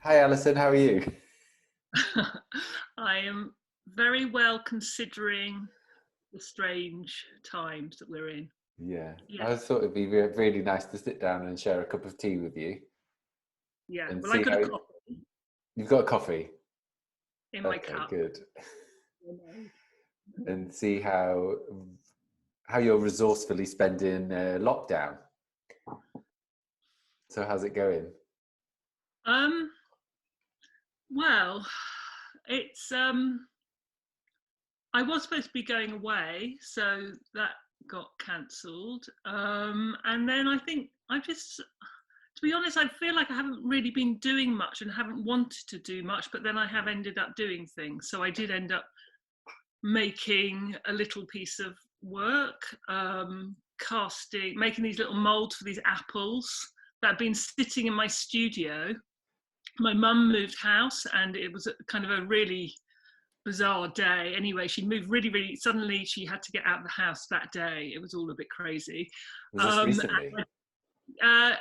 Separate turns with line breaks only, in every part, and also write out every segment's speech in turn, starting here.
Hi Alison, how are you?
I am very well considering the strange times that we're in.
Yeah,
Yeah,
I thought it'd be really nice to sit down and share a cup of tea with you
yeah.
and
Well, I
see
got a
how
coffee
you've got coffee.
in my
Okay,
cup.
good. And see how you're resourcefully spending lockdown. So how's it going?
Um, well, it's I was supposed to be going away, so that got cancelled. And then I think to be honest, I feel like I haven't really been doing much and haven't wanted to do much, but then I have ended up doing things. So I did end up making a little piece of work, making these little molds for these apples that had been sitting in my studio. My mum moved house and it was kind of a really bizarre day. Anyway, she moved really, really suddenly. She had to get out of the house that day. It was all a bit crazy.
Was this
Um,
recently?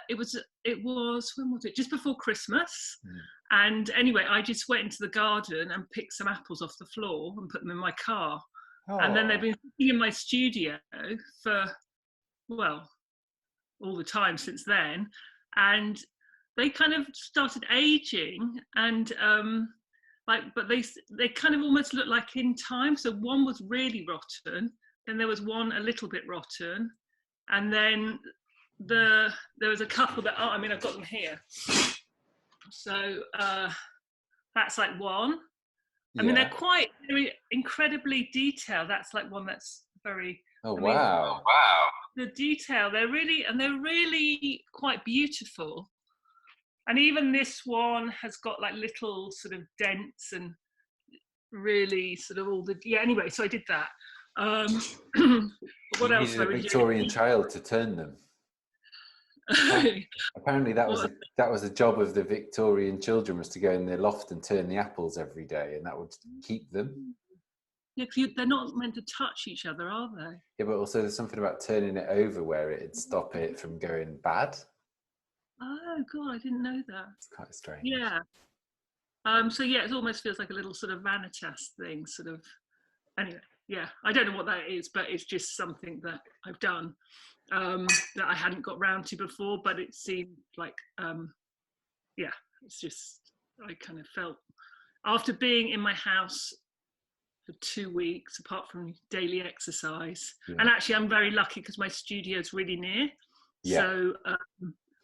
it was when was it? Just before Christmas.
Mm.
And anyway, I just went into the garden and picked some apples off the floor and put them in my car. And then they've
Oh,
been sitting in my studio for, well, all the time since then. And they kind of started aging and but they kind of almost look like in time. So one was really rotten, then there was one a little bit rotten, and then there was a couple that I mean I've got them here. So that's like one. I mean, they're
yeah.
quite very incredibly detailed. That's like one that's very.
Oh,
I mean, oh
wow.
wow, the detail. They're really quite beautiful. And even this one has got like little sort of dents and really sort of all the yeah. Anyway, so I did that. What
You
else
needed
have
a
I been
Victorian child to turn them.
doing?
Apparently
Well,
that was a job of the Victorian children, was to go in their loft and turn the apples every day, and that would keep them.
yeah, 'cause they're not meant to touch each other, are they?
Yeah, but also there's something about turning it over where it'd stop it from going bad.
Oh God, I didn't know that.
It's quite strange.
Yeah. So yeah, it almost feels like a little sort of vanitas thing, sort of. Anyway, yeah, I don't know what that is, but it's just something that I've done that I hadn't got round to before. But it seemed like, yeah, it's just I kind of felt after being in my house for 2 weeks, apart from daily exercise,
Yeah.
and actually I'm very lucky because my studio is really near,
Yeah.
so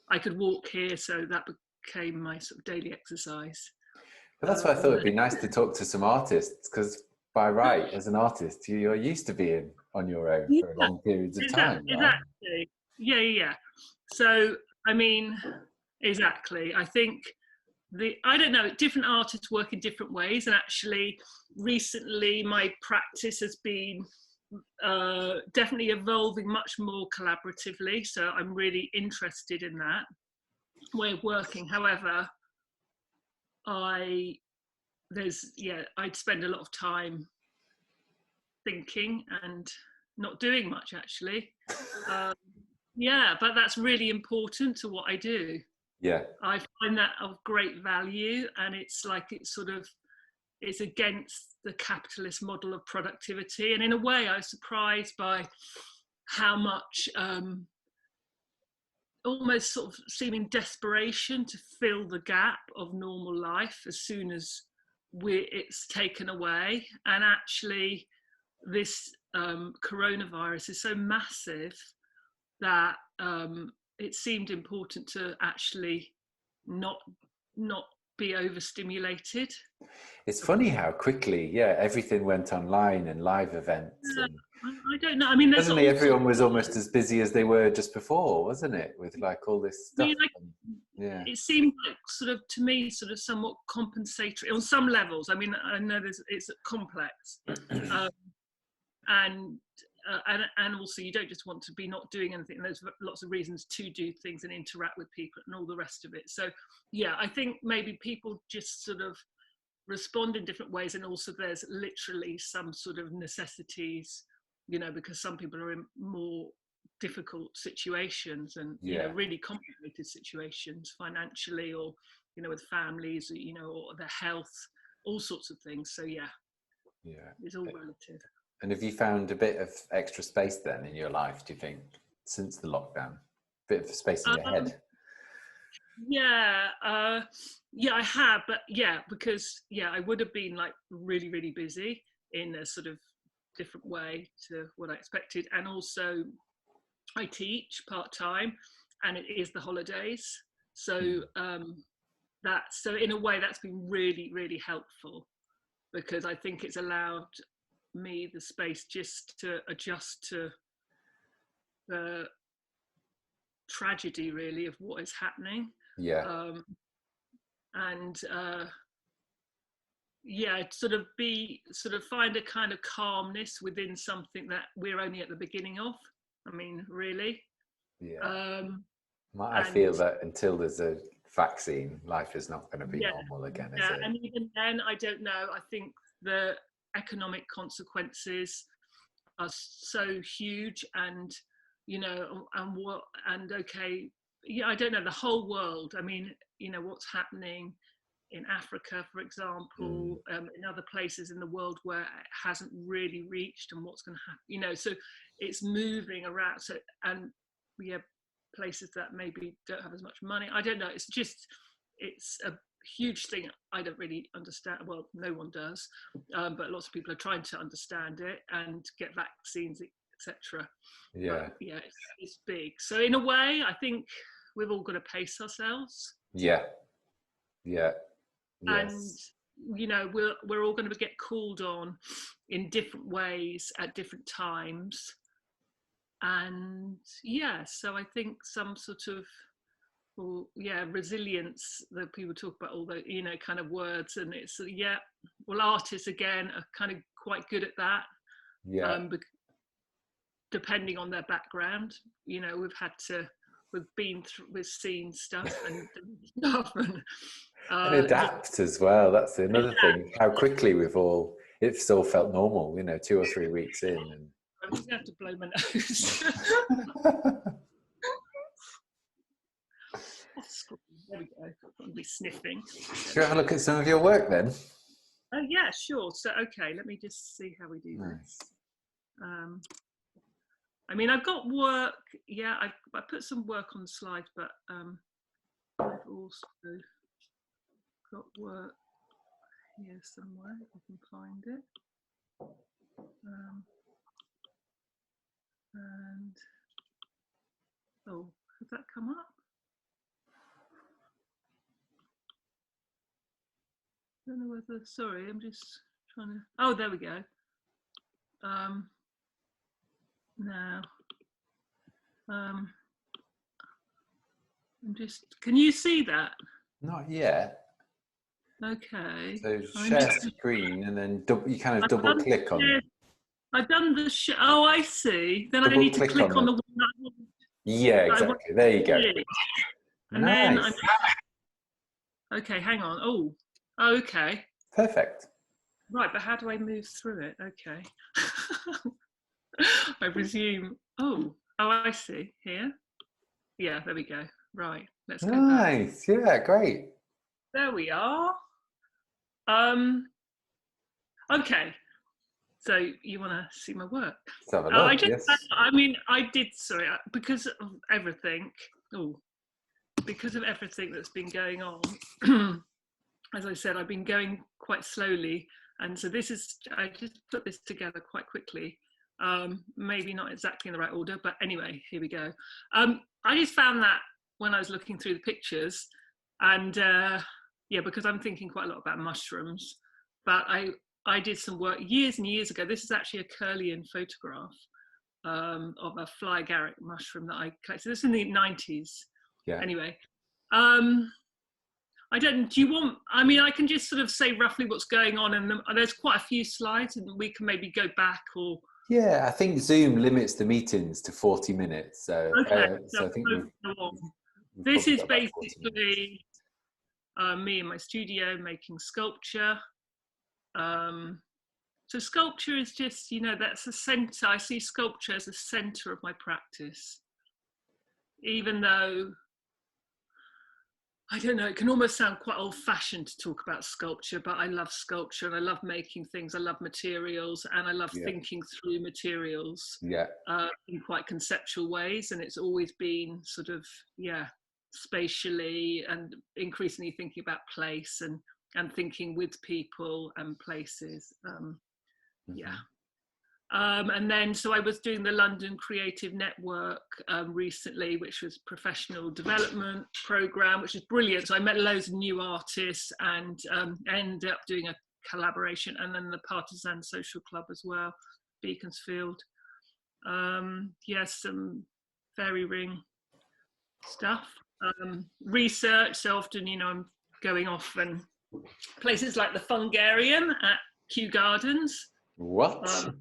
I could walk here, so that became my sort of daily exercise.
But that's why I thought
Um,
it'd be nice to talk to some artists, because by right, as an artist, you're used to being on your own
yeah,
for long periods of time, right?
exactly. Yeah, yeah, yeah. So, I mean, exactly. I think I don't know, different artists work in different ways. And actually, recently, my practice has been definitely evolving much more collaboratively. So, I'm really interested in that way of working. However, I, I'd spend a lot of time thinking and not doing much actually. Um, yeah, but that's really important to what I do.
Yeah.
I find that of great value, and it's like it's against the capitalist model of productivity. And in a way, I was surprised by how much almost sort of seeming desperation to fill the gap of normal life as soon as it's taken away. And actually, this coronavirus is so massive that it seemed important to actually not not be overstimulated.
It's funny how quickly, yeah, everything went online and live events,
Yeah,
and
I don't know. I mean, there's
suddenly
all sorts.
everyone was almost as busy as they were just before, wasn't it? With like all this
I
stuff.
mean, like
Yeah.
it seemed like sort of to me, sort of somewhat compensatory on some levels. I mean, I know it's complex, um, and and also you don't just want to be not doing anything. There's lots of reasons to do things and interact with people and all the rest of it. So yeah, I think maybe people just sort of respond in different ways, and also there's literally some sort of necessities, because some people are in more difficult situations and
Yeah.
really complicated situations financially or you know, with families, you know, or their health, all sorts of things. So yeah, it's all relative.
And have you found a bit of extra space then in your life, do you think, since the lockdown? A bit of space in your head?
Yeah, I have, but yeah, because I would have been like really, really busy in a sort of different way to what I expected. And also I teach part-time and it is the holidays. So so in a way that's been really, really helpful, because I think it's allowed me the space just to adjust to the tragedy really of what is happening. And sort of find a kind of calmness within something that we're only at the beginning of. I mean, really.
I feel that until there's a vaccine, life is not going to be normal again, is it?
And even then, I don't know. I think the economic consequences are so huge, and you know, I don't know, the whole world. I mean, you know, what's happening in Africa, for example, in other places in the world where it hasn't really reached, and what's going to happen, you know, so it's moving around. So, and we have places that maybe don't have as much money. I don't know. It's a huge thing. I don't really understand. Well, no one does, but lots of people are trying to understand it and get vaccines, etc. It's big. So in a way, I think we've all got to pace ourselves. And you know, we're all going to get called on in different ways at different times. And so I think some sort of resilience that people talk about, all the, you know, kind of words, and it's artists again are kind of quite good at that. Depending on their background, you know, we've seen stuff and
adapt as well. That's another thing, how quickly it's all felt normal, you know, 2 or 3 weeks in. And
I'm just going to have to blow my nose. There we go. I'll be sniffing.
Should we have a look at some of your work then?
Oh yeah, sure. So okay, let me just see how we do this. I mean, I've got work. Yeah, I put some work on the slide, but I've also got work here somewhere. If I can find it. And has that come up? I don't know whether. Sorry, I'm just trying to. Oh, there we go. Now, I'm just. Can you see that?
Not yet.
Okay.
So share screen, and then you kind of double click on it.
I've done the oh, I see. Then I need to click on the one that I want.
Yeah, exactly. There you go.
And then okay, hang on. Oh, okay.
Perfect.
Right, but how do I move through it? Okay. I presume. Oh, I see. Here. Yeah, there we go. Right, let's go back.
Nice. Yeah, great.
There we are. Okay. So you want to see my work?
Let's have a look.
I mean, I did. Sorry, because of everything. Because of everything that's been going on. As I said, I've been going quite slowly, and so I just put this together quite quickly. Maybe not exactly in the right order, but anyway, here we go. I just found that when I was looking through the pictures, and because I'm thinking quite a lot about mushrooms, but I did some work years and years ago. This is actually a Curlian photograph of a fly agaric mushroom that I collected. This is in the 90s. Yeah. Anyway, do you want, I mean, I can just sort of say roughly what's going on, and there's quite a few slides, and we can maybe go back or.
Yeah, I think Zoom limits the meetings to 40 minutes. So, so I think
this is basically me in my studio making sculpture. So sculpture is just, you know, that's the center. I see sculpture as the center of my practice, even though I don't know, it can almost sound quite old-fashioned to talk about sculpture, but I love sculpture and I love making things. I love materials and I love
Yeah.
thinking through materials
Yeah.
in quite conceptual ways. And it's always been sort of, spatially and increasingly thinking about place and thinking with people and places. Yeah. And then, so I was doing the London Creative Network recently, which was professional development program, which is brilliant. So I met loads of new artists and ended up doing a collaboration, and then the Partisan Social Club as well, Beaconsfield. Some fairy ring stuff. Research, so often, I'm going off and places like the Fungarian at Kew Gardens.
What?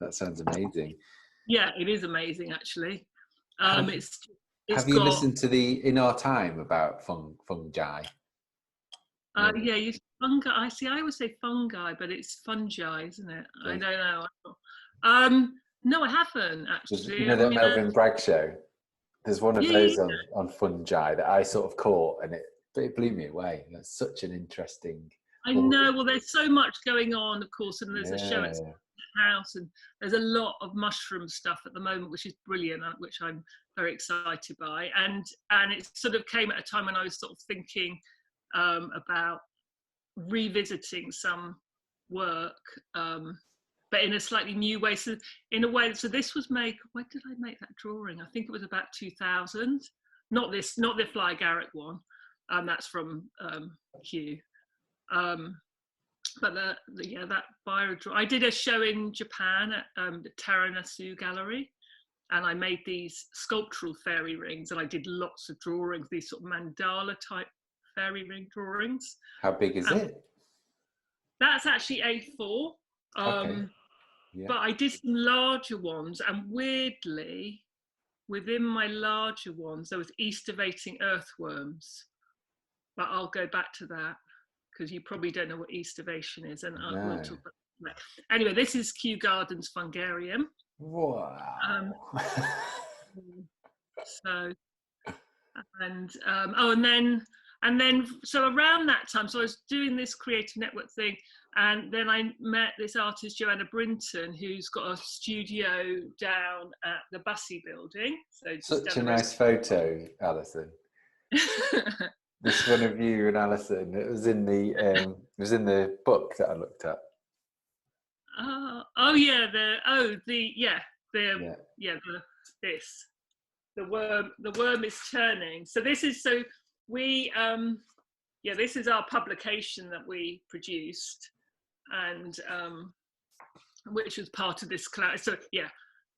That sounds amazing.
Yeah, it is amazing, actually.
Have you listened to the In Our Time about fungi?
Yeah, fungi. I always say fungi, but it's fungi, isn't it? I don't know. No, I haven't actually.
You know that Melvin Bragg show? There's one of those on fungi that I sort of caught, and it blew me away. That's such an interesting.
I know. Well, there's so much going on, of course, and there's a show at the house, and there's a lot of mushroom stuff at the moment, which is brilliant, which I'm very excited by. And it sort of came at a time when I was sort of thinking about revisiting some work, but in a slightly new way. So in a way, so this was made. When did I make that drawing? I think it was about 2000. Not the Fly Garrick one. That's from Kew. But that bio draw. I did a show in Japan at the Taranasu Gallery, and I made these sculptural fairy rings, and I did lots of drawings, these sort of mandala type fairy ring drawings.
How big is it?
That's actually A4.
Okay. Yeah.
But I did some larger ones, and weirdly, within my larger ones, there was estivating earthworms. But I'll go back to that, because you probably don't know what estivation is, and we'll talk about that. Anyway, this is Kew Gardens Fungarian.
Wow.
So, and then, so around that time, so I was doing this creative network thing, and then I met this artist, Joanna Brinton, who's got a studio down at the Bussey building. So
such a nice photo, Alison. This one of you and Alison. It was in the book that I looked at.
The worm is turning. So this is this is our publication that we produced, and which was part of this class. So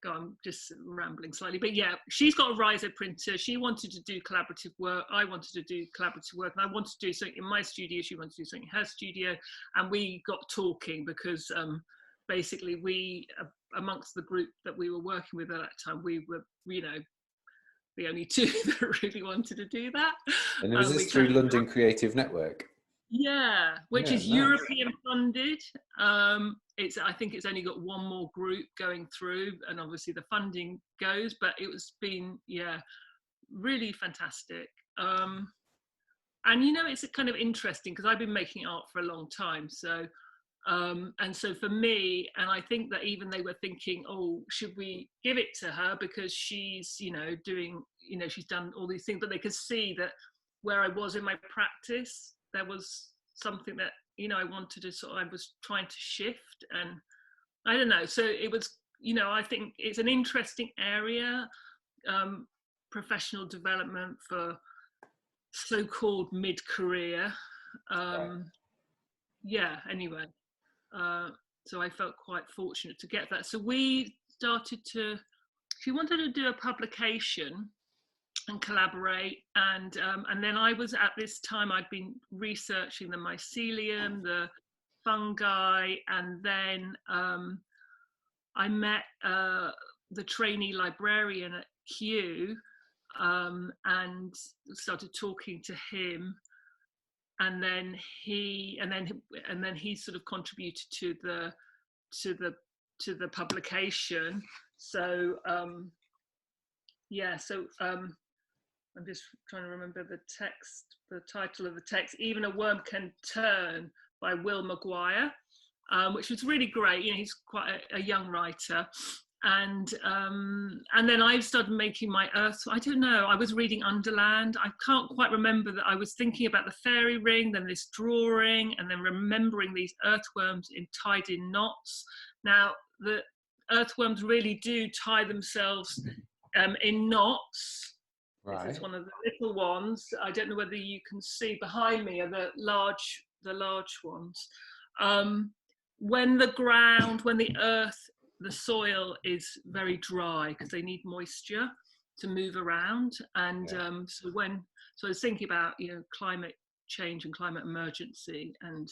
I'm just rambling slightly, but she's got a Raizo printer. She wanted to do collaborative work. I wanted to do collaborative work, and I wanted to do something in my studio. She wanted to do something in her studio, and we got talking because basically we, amongst the group that we were working with at that time, we were, the only two that really wanted to do that.
And was this through London Creative Network?
Yeah, which is nice. European funded. I think it's only got one more group going through, and obviously the funding goes, but it's been really fantastic. And it's kind of interesting because I've been making art for a long time, so and so for me, and I think that even they were thinking, oh, should we give it to her because she's doing, she's done all these things, but they could see that where I was in my practice, there was something that I wanted to I was trying to shift, and I don't know, so it was I think it's an interesting area, professional development for so-called mid-career, anyway, so I felt quite fortunate to get that. So we started she wanted to do a publication and collaborate, and then I was, at this time, I'd been researching the mycelium, the fungi, and then I met the trainee librarian at Kew, and started talking to him, and then he sort of contributed to the publication. So I'm just trying to remember the text, the title of the text, Even a Worm Can Turn by Will Maguire, which was really great. You know, he's quite a young writer. And then I started making my earth. I don't know. I was reading Underland. I can't quite remember that I was thinking about the fairy ring, then this drawing, and then remembering these earthworms tied in knots. Now, the earthworms really do tie themselves in knots.
Right.
This is one of the little ones. I don't know whether you can see behind me are the large ones. When the earth, the soil is very dry, because they need moisture to move around. And so I was thinking about, you know, climate change and climate emergency, and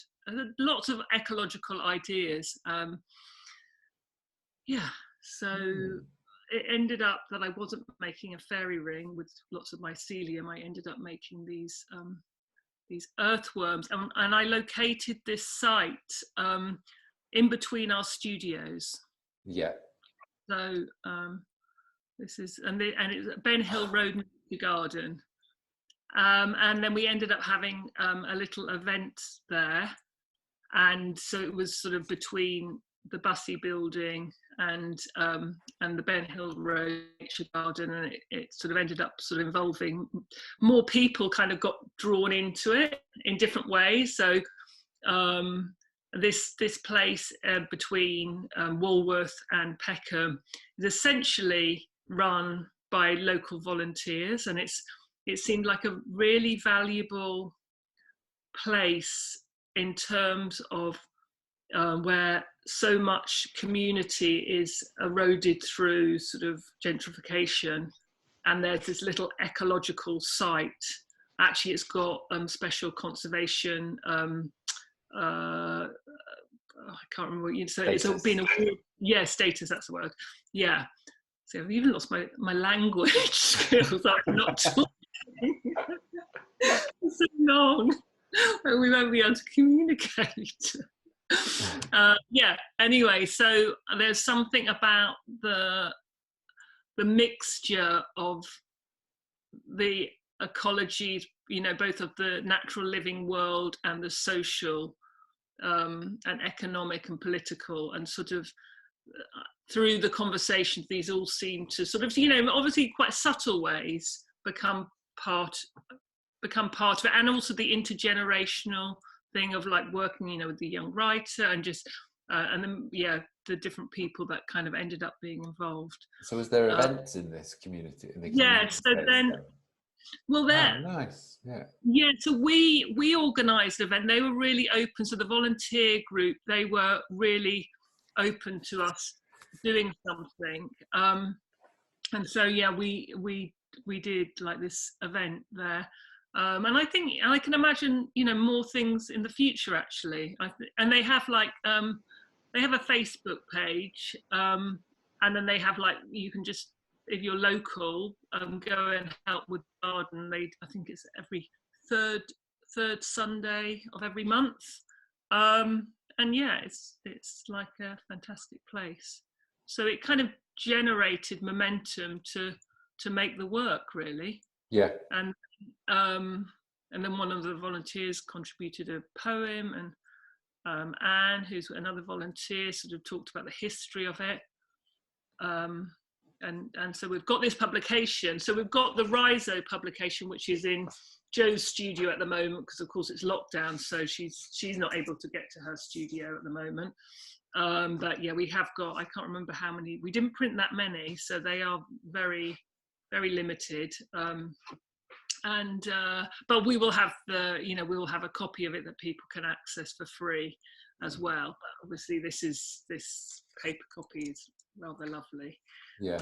lots of ecological ideas. So it ended up that I wasn't making a fairy ring with lots of mycelium. I ended up making these earthworms, and I located this site in between our studios.
Yeah.
So this is, and it's Ben Hill Road, Kew Garden, and then we ended up having a little event there, and so it was sort of between the Bussey building and the Ben Hill Road Garden, and it sort of ended up sort of involving more people. Kind of got drawn into it in different ways. So this place between Walworth and Peckham is essentially run by local volunteers, and it seemed like a really valuable place in terms of where so much community is eroded through sort of gentrification, and there's this little ecological site. Actually, it's got special conservation. I can't remember what you said. It's been awarded. Yeah, status. That's the word. Yeah. So I've even lost my language skills. I'm not talking. It's so long. We won't be able to communicate. Anyway, so there's something about the mixture of the ecologies, you know, both of the natural living world and the social and economic and political, and sort of through the conversations, these all seem to sort of, you know, obviously quite subtle ways become part of it, and also the intergenerational thing of like working, you know, with the young writer, and just and then the different people that kind of ended up being involved.
So was there events in this community?
So then
nice.
So we organised an event. They were really open. So the volunteer group, they were really open to us doing something. And so we did like this event there. And I think I can imagine, you know, more things in the future actually. And they have like they have a Facebook page, and then they have like, you can just, if you're local, go and help with the garden. I think it's every third Sunday of every month. And it's like a fantastic place. So it kind of generated momentum to make the work really.
Yeah.
And then one of the volunteers contributed a poem, and Anne, who's another volunteer, sort of talked about the history of it. And so we've got this publication. So we've got the Raizo publication, which is in Jo's studio at the moment, because of course it's lockdown, so she's not able to get to her studio at the moment. But yeah, we have got, I can't remember how many, we didn't print that many, so they are very, very limited. But we will have we will have a copy of it that people can access for free as well. But obviously this paper copy is rather lovely.
Yeah.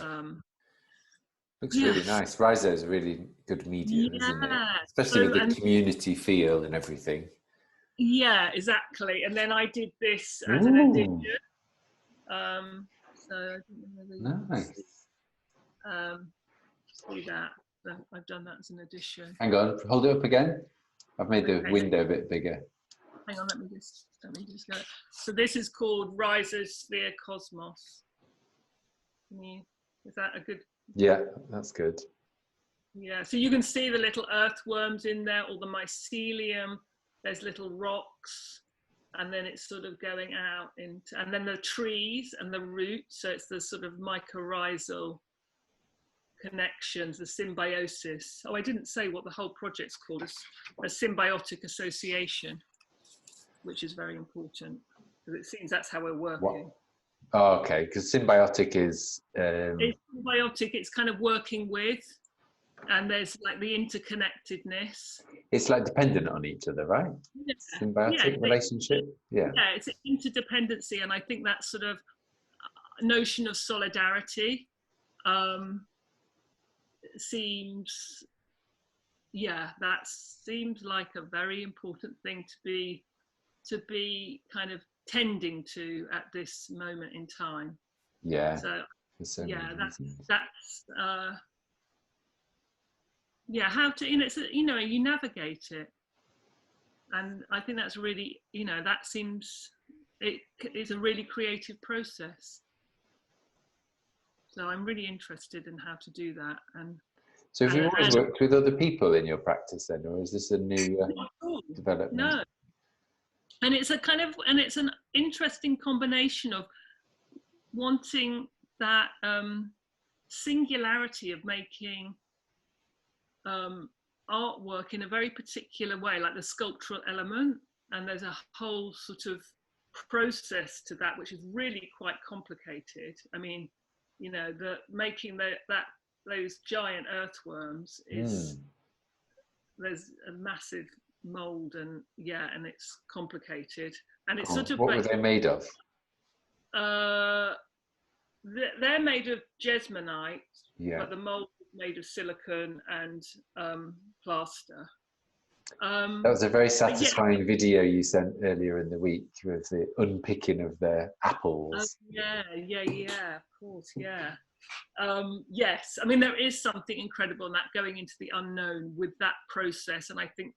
Looks really nice. Raizo is a really good medium, isn't it? Especially with the community feel and everything.
Yeah, exactly. And then I did this as an edition. So I don't know whether you can see that. I've done that as an edition.
Hang on, hold it up again. I've made the window a bit bigger.
Hang on, let me just go. So this is called Rhizosphere Cosmos. Is that a good?
Yeah, that's good.
Yeah, so you can see the little earthworms in there, or the mycelium. There's little rocks, and then it's sort of going out into, and then the trees and the roots. So it's the sort of mycorrhizal connections, the symbiosis. Oh, I didn't say what the whole project's called. It's a symbiotic association, which is very important because it seems that's how we're working.
Oh, okay, because symbiotic is
it's symbiotic. It's kind of working with, and there's like the interconnectedness.
It's like dependent on each other, right?
Yeah.
Symbiotic relationship. Yeah.
Yeah, it's interdependency, and I think that sort of notion of solidarity seems, that seems like a very important thing to be kind of tending to at this moment in time.
Yeah.
So that's how to, it's you navigate it, and I think that's really, that seems, it is a really creative process. So I'm really interested in how to do that. And
so have you always worked with other people in your practice then, or is this a new development?
No. And it's a kind of, and it's an interesting combination of wanting that singularity of making artwork in a very particular way, like the sculptural element, and there's a whole sort of process to that which is really quite complicated. I mean, the making those giant earthworms is there's a massive mold, and it's complicated, and it's sort of,
what were they made of?
They're made of jesmonite,
but
the mold is made of silicone and plaster.
That was a very satisfying video you sent earlier in the week with the unpicking of the apples.
Of course, yeah. Yes, I mean, there is something incredible in that, going into the unknown with that process, and I think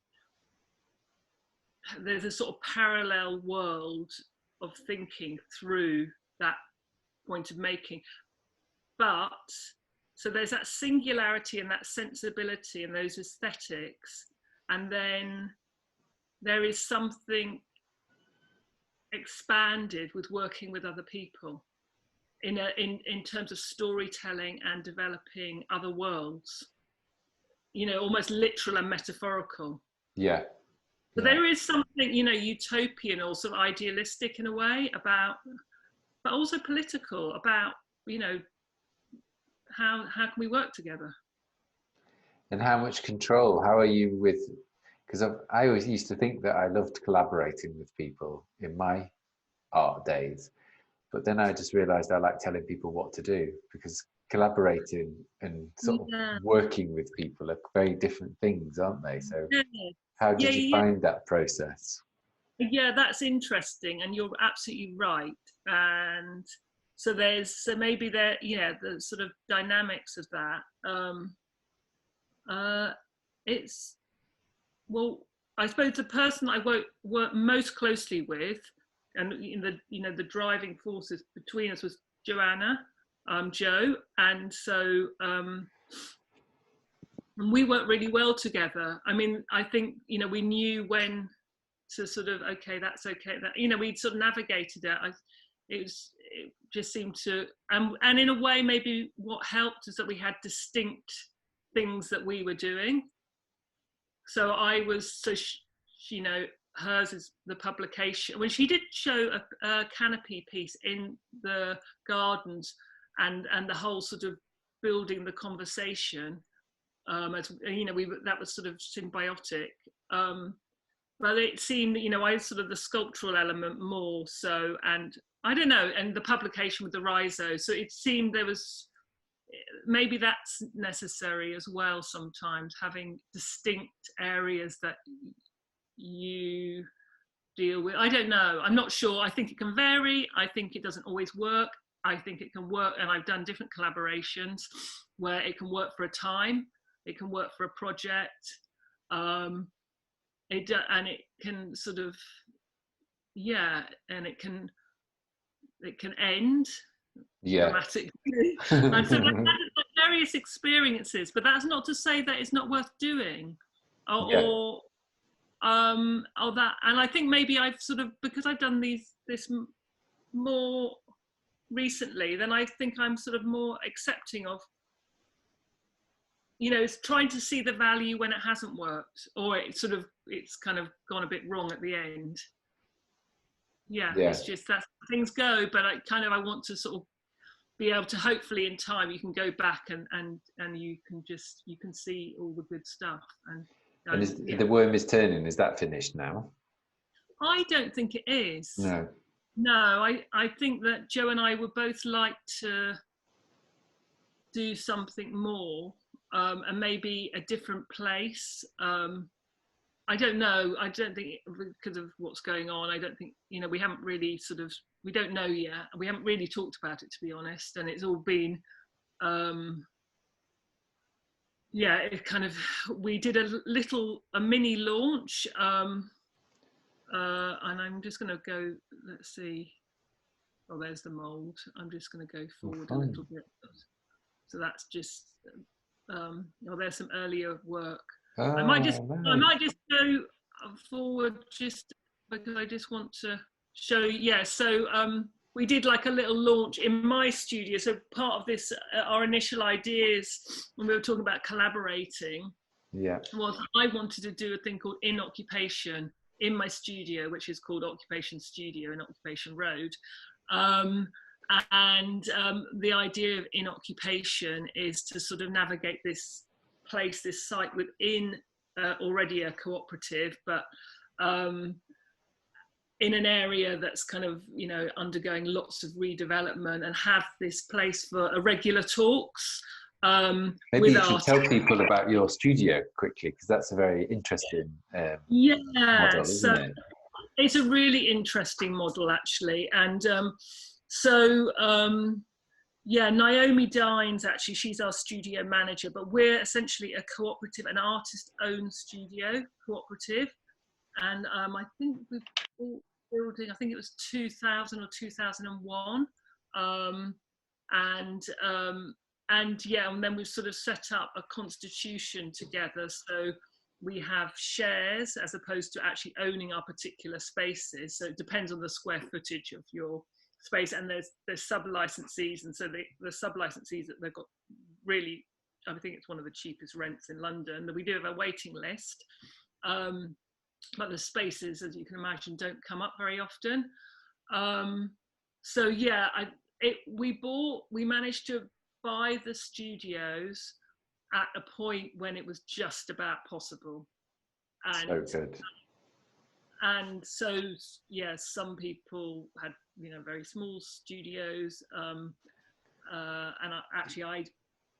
there's a sort of parallel world of thinking through that point of making. But so there's that singularity and that sensibility and those aesthetics, and then there is something expanded with working with other people in terms of storytelling and developing other worlds, almost literal and metaphorical.
Yeah.
But there is something, utopian or sort of idealistic in a way about, but also political about, how can we work together?
And how much control? How are you with? Because I always used to think that I loved collaborating with people in my art days, but then I just realised I like telling people what to do, because collaborating and sort of working with people are very different things, aren't they? So how did you find that process?
Yeah, that's interesting, and you're absolutely right. And so maybe the sort of dynamics of that. It's, well, I suppose the person I work most closely with, and the driving forces between us, was Joanna, Jo, and so we worked really well together. I mean, I think we knew when to sort of, okay, that's okay, that we'd sort of navigated it. It just seemed to, and in a way, maybe what helped is that we had distinct things that we were doing. So I was, hers is the publication. When she did show a canopy piece in the gardens, and the whole sort of building the conversation, as that was sort of symbiotic. But it seemed, I sort of the sculptural element more so, and I don't know, and the publication with the Raizo. So it seemed there was, maybe that's necessary as well sometimes, having distinct areas that you deal with. I don't know, I'm not sure. I think it can vary. I think it doesn't always work. I think it can work, and I've done different collaborations where it can work for a time, it can work for a project, and it can sort of, and it can end dramatically. And so I had a very various experiences, but that's not to say that it's not worth doing,
Yeah.
or that. And I think maybe I've sort of, because I've done this more recently, then I think I'm sort of more accepting of, you know, it's trying to see the value when it hasn't worked, or it's kind of gone a bit wrong at the end. Yeah. It's just that things go, but I want to sort of be able to, hopefully in time you can go back and you can see all the good stuff.
And the worm is turning, is that finished now?
I don't think it is. No, I think that Joe and I would both like to do something more, and maybe a different place. I don't know. I don't think, because of what's going on, I don't think, you know, we haven't really we don't know yet. We haven't really talked about it, to be honest. And it's all been, it kind of, we did a mini launch, and I'm just going to go, let's see. Oh, there's the mold. I'm just going to go forward a little bit. So that's just, there's some earlier work. I might just go forward just because I just want to show you. Yeah, so we did like a little launch in my studio. So part of this, our initial ideas when we were talking about collaborating, was I wanted to do a thing called In Occupation in my studio, which is called Occupation Studio in Occupation Road. The idea of In Occupation is to sort of navigate this place, this site within already a cooperative, but in an area that's kind of, you know, undergoing lots of redevelopment, and have this place for regular talks.
Maybe you should tell people about your studio quickly, because that's a very interesting model, isn't it?
It's a really interesting model, actually. And Naomi Dines, actually, she's our studio manager, but we're essentially a cooperative, an artist-owned studio cooperative. And I think we've bought building, I think it was 2000 or 2001. And then we've sort of set up a constitution together. So we have shares as opposed to actually owning our particular spaces. So it depends on the square footage of your space, and there's sub-licensees, and so the sub-licensees, that they've got really, I think it's one of the cheapest rents in London. We do have a waiting list, but the spaces, as you can imagine, don't come up very often. We managed to buy the studios at a point when it was just about possible. And
so good.
And so, some people had, you know, very small studios. I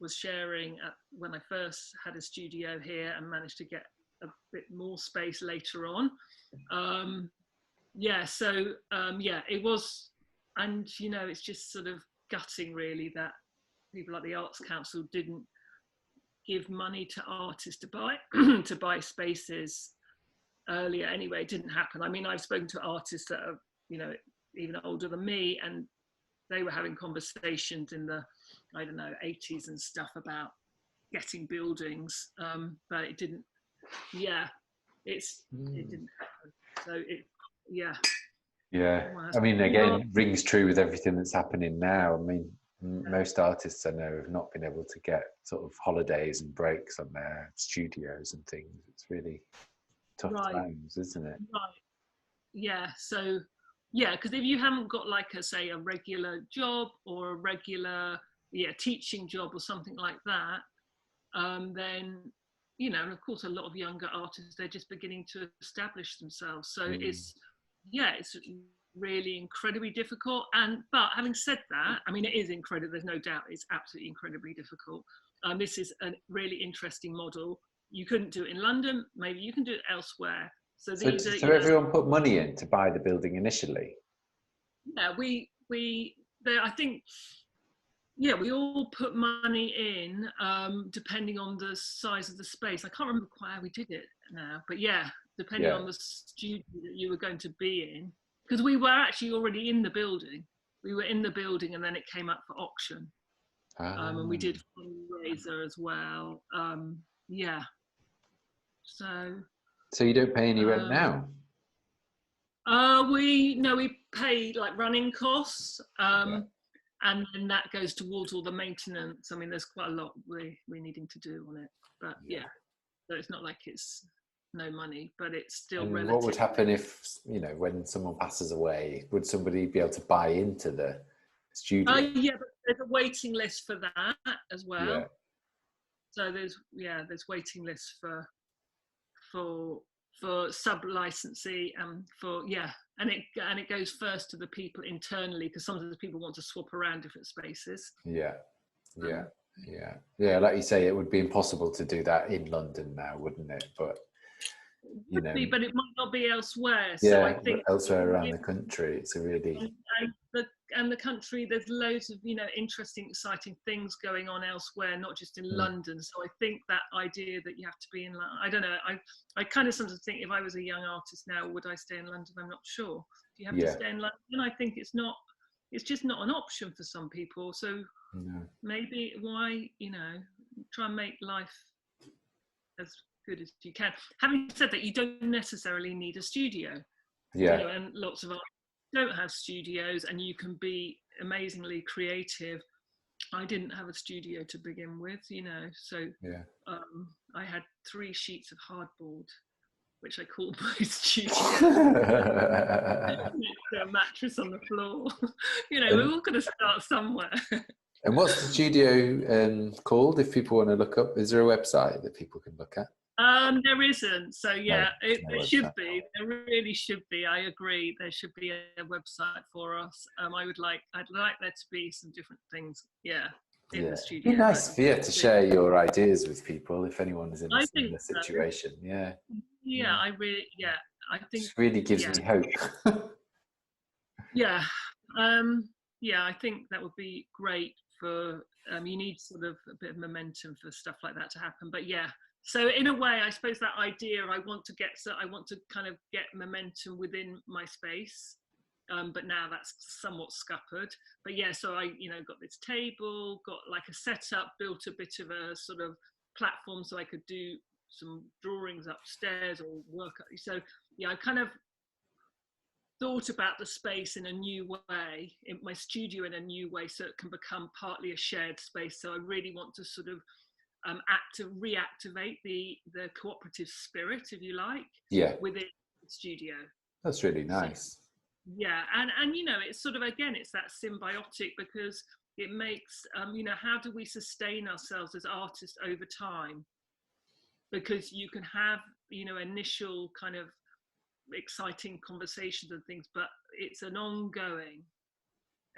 was sharing when I first had a studio here, and managed to get a bit more space later on. It was, and, you know, it's just sort of gutting, really, that people like the Arts Council didn't give money to artists to buy to buy spaces earlier. Anyway, it didn't happen. I mean, I've spoken to artists that are, you know, even older than me, and they were having conversations in the, I don't know, 80s and stuff about getting buildings, but it didn't. It didn't happen. So
I mean, again, rings true with everything that's happening now. I mean, most artists I know have not been able to get sort of holidays and breaks on their studios and things. It's really tough times, isn't it?
Right. Yeah. So, because if you haven't got, like, say, a regular job or a regular teaching job or something like that, then, you know, and of course a lot of younger artists, they're just beginning to establish themselves. So it's really incredibly difficult. But having said that, I mean, it is incredible. There's no doubt it's absolutely incredibly difficult. This is a really interesting model. You couldn't do it in London. Maybe you can do it elsewhere. So
everyone put money in to buy the building initially?
Yeah, I think, we all put money in, depending on the size of the space. I can't remember quite how we did it now, but depending on the studio that you were going to be in, because we were actually already in the building. We were in the building, and then it came up for auction. And we did Raizo as well. Yeah.
So you don't pay any rent now?
We pay like running costs,
Yeah.
and then that goes towards all the maintenance. I mean, there's quite a lot we're needing to do on it, but yeah, so it's not like it's no money, but it's still
And
relative.
what would happen if, you know, when someone passes away, would somebody be able to buy into the studio?
Yeah, but there's a waiting list for that as well.
Yeah.
So there's waiting lists for sub licensee and and it goes first to the people internally, because sometimes people want to swap around different spaces.
Yeah. Like you say, it would be impossible to do that in London now, wouldn't it? But you know,
but it might not be elsewhere.
Yeah,
so I think
elsewhere around the country, it's a really
and the country, there's loads of interesting, exciting things going on elsewhere, not just in London. So I think that idea that you have to be in London, I don't know, I kind of sometimes think, if I was a young artist now, would I stay in London? I'm not sure. Do you have to stay in London? I think it's just not an option for some people. So maybe why try and make life as good as you can. Having said that, you don't necessarily need a studio. And lots of artists don't have studios, and you can be amazingly creative. I didn't have a studio to begin with, so I had 3 sheets of hardboard, which I called my studio. A mattress on the floor. We're all going to start somewhere.
And what's the studio called, if people want to look up? Is there a website that people can look at?
There isn't. So it should be. There really should be. I agree. There should be a website for us. I'd like there to be some different things. In the studio.
It'd be nice for you to share your ideas with people if anyone is in a similar situation.
I think
it really gives me hope.
I think that would be great for. You need sort of a bit of momentum for stuff like that to happen. But so in a way, I suppose that idea, I want to kind of get momentum within my space, but now that's somewhat scuppered. But so I, got this table, got like a setup, built a bit of a sort of platform so I could do some drawings upstairs or work. So I kind of thought about the space in a new way, in my studio in a new way, so it can become partly a shared space. So I really want to sort of reactivate the cooperative spirit, if you like, within the studio.
That's really nice.
So, and it's sort of, again, it's that symbiotic, because it makes how do we sustain ourselves as artists over time? Because you can have initial kind of exciting conversations and things, but it's an ongoing,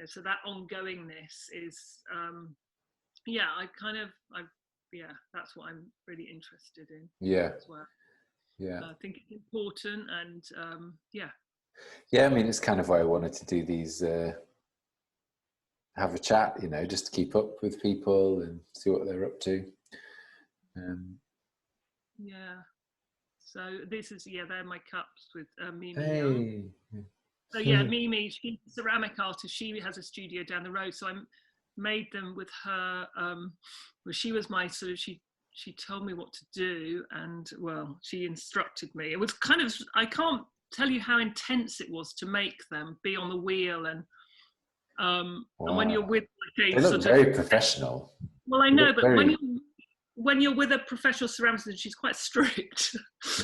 so that ongoingness is that's what I'm really interested in as well. I think it's important, and
I mean, it's kind of why I wanted to do these have a chat, just to keep up with people and see what they're up to.
So this is they're my cups with Mimi.
Hey.
So Mimi, she's a ceramic artist. She has a studio down the road, so I made them with her. She was my sort of, she told me what to do, and she instructed me. It was kind of, I can't tell you how intense it was to make them, be on the wheel, and and when you're with
they look very professional.
Well, I know, but when you're with a professional ceramicist, she's quite strict.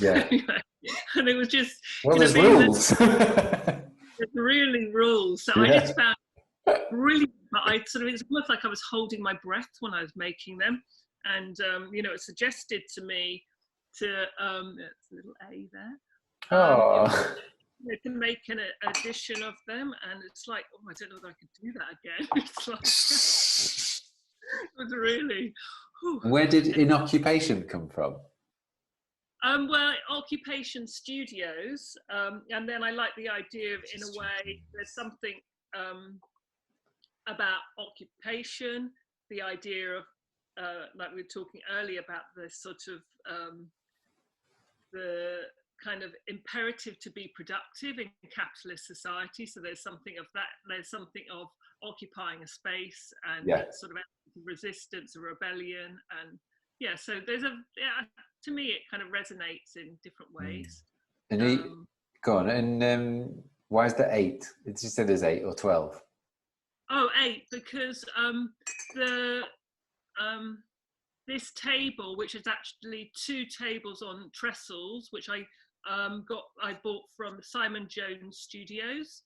And it was just
there's rules.
There's really rules. So I just found really, it's almost like I was holding my breath when I was making them, and it suggested to me to it's a little A there. To make an edition of them, and it's like, I don't know that I could do that again. It's like it was really.
Where did Inoccupation come from?
Occupation Studios, and then I like the idea of, in a way, there's something about occupation, the idea of, like we were talking earlier about the sort of the kind of imperative to be productive in capitalist society. So there's something of that. There's something of occupying a space and sort of resistance, a rebellion, and yeah. So there's to me it kind of resonates in different ways.
And go on, and why is there 8? Did you say there's 8 or 12?
Oh, 8, because the this table, which is actually 2 tables on trestles, which I bought from Simon Jones Studios.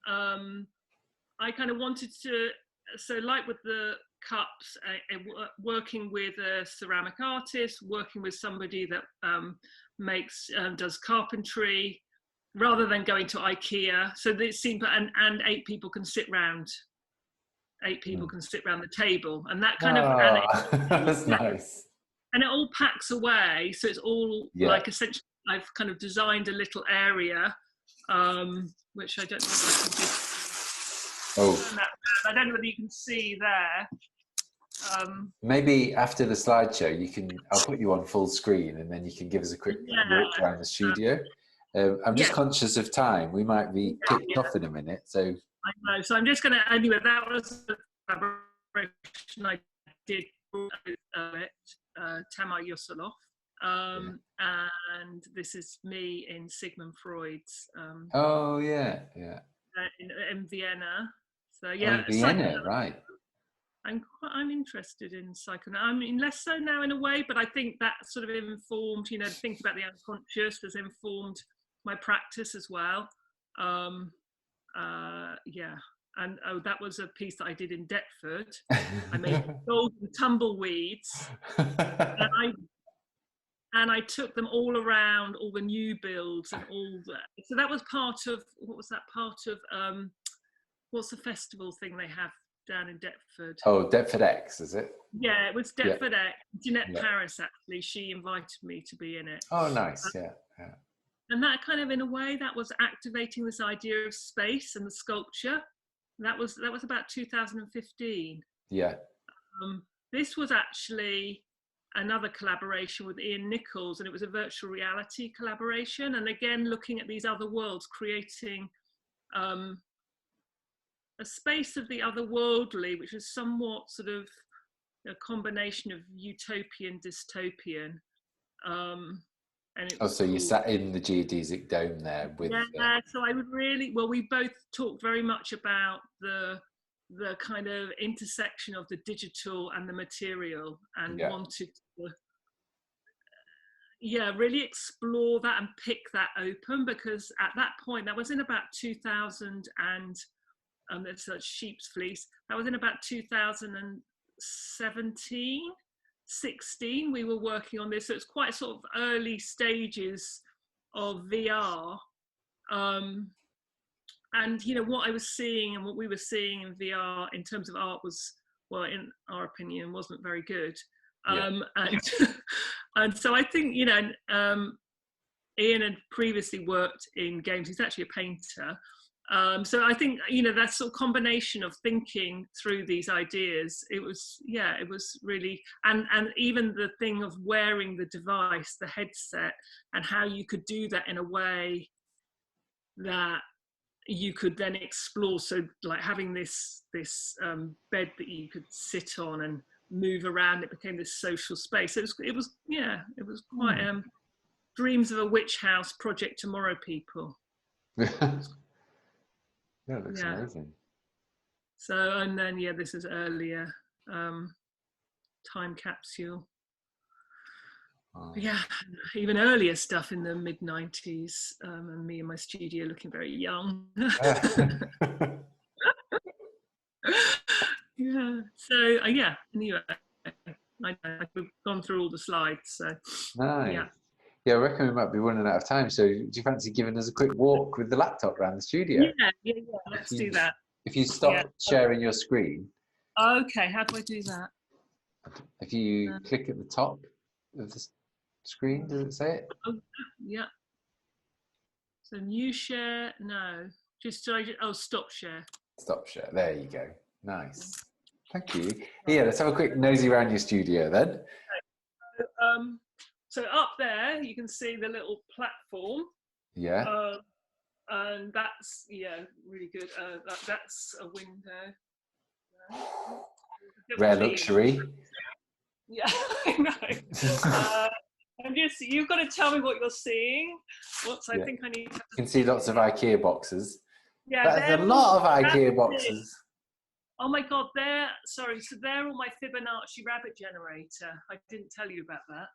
I kind of wanted to, so like with the cups, working with a ceramic artist, working with somebody that does carpentry, rather than going to IKEA. So it seemed, and 8 people can sit round. 8 people can sit around the table, and that kind of
that's nice.
And it all packs away, so it's all like essentially I've kind of designed a little area, which I don't know if I can do.
Oh,
I don't know whether you can see there.
Maybe after the slideshow, I'll put you on full screen, and then you can give us a quick walk around the studio. I'm just conscious of time. We might be kicked off in a minute, so.
I know. So I'm just going to, anyway, that was the collaboration I did with Tamar Yusolov. And this is me in Sigmund Freud's. In Vienna. So yeah,
Vienna, right.
I'm interested in psychoanalysis. I mean, less so now in a way, but I think that sort of informed, thinking about the unconscious has informed my practice as well. And that was a piece that I did in Deptford. I made golden tumbleweeds, and I took them all around all the new builds and all that. So that was part of, what was that part of? What's the festival thing they have down in Deptford?
Oh, Deptford X, is it?
Yeah, it was Deptford X. Jeanette Paris, actually, she invited me to be in it.
Oh, nice, yeah.
And that kind of, in a way, that was activating this idea of space and the sculpture. That was about 2015.
Yeah.
This was actually another collaboration with Ian Nichols, and it was a virtual reality collaboration. And again, looking at these other worlds, creating a space of the otherworldly, which is somewhat sort of a combination of utopian, dystopian. And it was
so you sat in the geodesic dome there with.
So I would really, we both talked very much about the kind of intersection of the digital and the material, and wanted to really explore that and pick that open, because at that point, that was in about 2000 and it's like sheep's fleece, that was in about 2017, 16, we were working on this. So it's quite sort of early stages of VR. And what I was seeing and what we were seeing in VR in terms of art was, in our opinion, wasn't very good. And so I think, Ian had previously worked in games. He's actually a painter. So I think, that sort of combination of thinking through these ideas, it was really, and even the thing of wearing the device, the headset, and how you could do that in a way that you could then explore. So like having this bed that you could sit on and move around, it became this social space. It was quite dreams of a witch house, Project Tomorrow people.
Yeah, it looks amazing.
So, and then, this is earlier, time capsule. Oh. Yeah, even earlier stuff in the mid-90s, and me in my studio looking very young. So, anyway, I've gone through all the slides, so.
Nice. Yeah, I reckon we might be running out of time. So do you fancy giving us a quick walk with the laptop around the studio?
Yeah, let's do that.
If you stop sharing your screen.
Okay, how do I do that?
If you click at the top of the screen, does it say it?
Yeah. So new share, no. Stop share.
Stop share, there you go. Nice. Thank you. Yeah, let's have a quick nosy around your studio then.
Okay. So up there, you can see the little platform.
Yeah.
And that's, really good. That's a window.
Rare
for you.
luxury.
Yeah, I know. You've got to tell me what you're seeing. I think I need to.
You can see lots of IKEA boxes.
Yeah,
That's a lot of IKEA boxes.
Oh my God, so they're all my Fibonacci rabbit generator. I didn't tell you about that.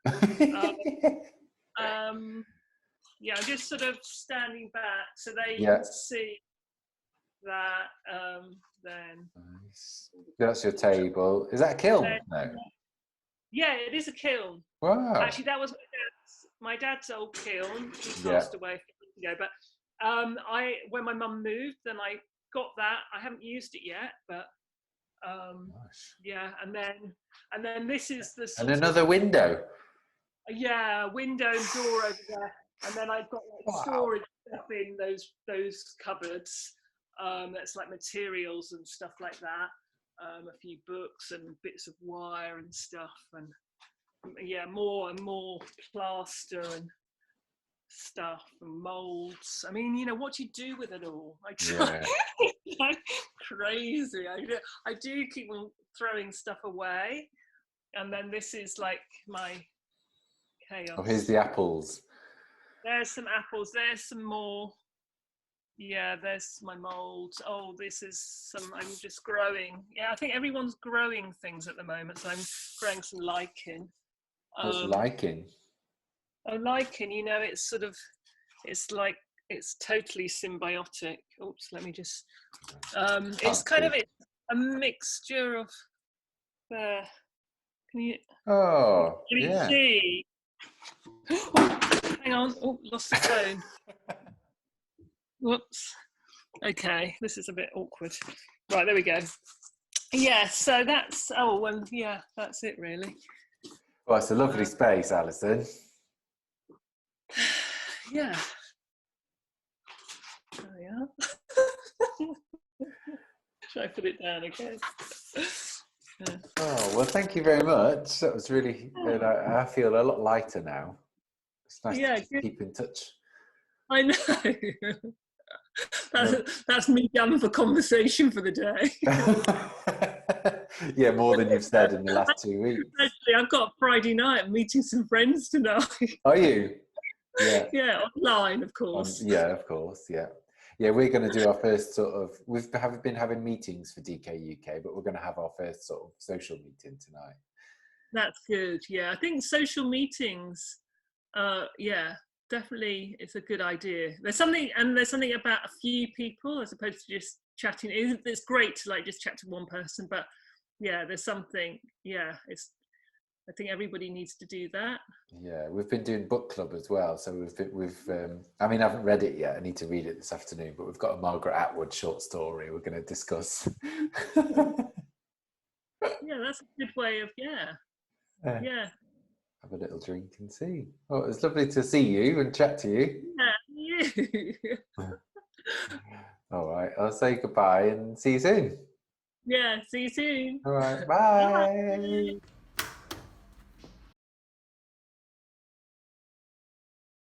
Yeah, I'm just sort of standing back so you can see that. Then
nice. That's your table. Is that a kiln? No.
Yeah, it is a kiln.
Wow.
Actually, that was my dad's old kiln. He passed away a few years ago. But when my mum moved, then I got that. I haven't used it yet, but
nice.
yeah. And then this is the
and another window.
Yeah, window and door over there. And then I've got like storage stuff in those cupboards. That's like materials and stuff like that. A few books and bits of wire and stuff, and yeah, more and more plaster and stuff and molds. I mean, what do you do with it all? Like crazy. I do keep on throwing stuff away, and then this is like my chaos.
Oh, here's the apples.
There's some apples. There's some more. Yeah, there's my molds. Oh, this is I'm just growing. Yeah, I think everyone's growing things at the moment. So I'm growing some lichen.
What's lichen?
Oh, lichen, it's like, it's totally symbiotic. Oops, let me just, it's kind of a mixture of, can you see? Oh, hang on, lost the phone. Whoops. Okay, this is a bit awkward. Right, there we go. Yeah, so that's that's it really.
Well, it's a lovely space, Alison.
Yeah. There we are. Should I put it down again? Yeah.
Oh, well, thank you very much. That was really, I feel a lot lighter now. It's nice to keep in touch.
I know. That's me done for conversation for the day.
Yeah, more than you've said in the last 2 weeks.
Actually, I've got Friday night. I'm meeting some friends tonight.
Are you? Yeah.
Yeah, online, of course.
Yeah, of course. Yeah. Yeah, we're going to do our first we've been having meetings for DKUK, but we're going to have our first sort of social meeting tonight.
That's good. Yeah, I think social meetings, definitely it's a good idea. There's something about a few people as opposed to just chatting. It's great to like just chat to one person, but yeah, there's something. Yeah, I think everybody needs to do that. Yeah,
we've been doing book club as well. So we've I mean, I haven't read it yet. I need to read it this afternoon. But we've got a Margaret Atwood short story we're going to discuss.
Yeah, that's a good way of
have a little drink and see. Oh, it's lovely to see you and chat to you.
Yeah, you.
All right, I'll say goodbye and see you soon.
Yeah, see you soon.
All right, bye.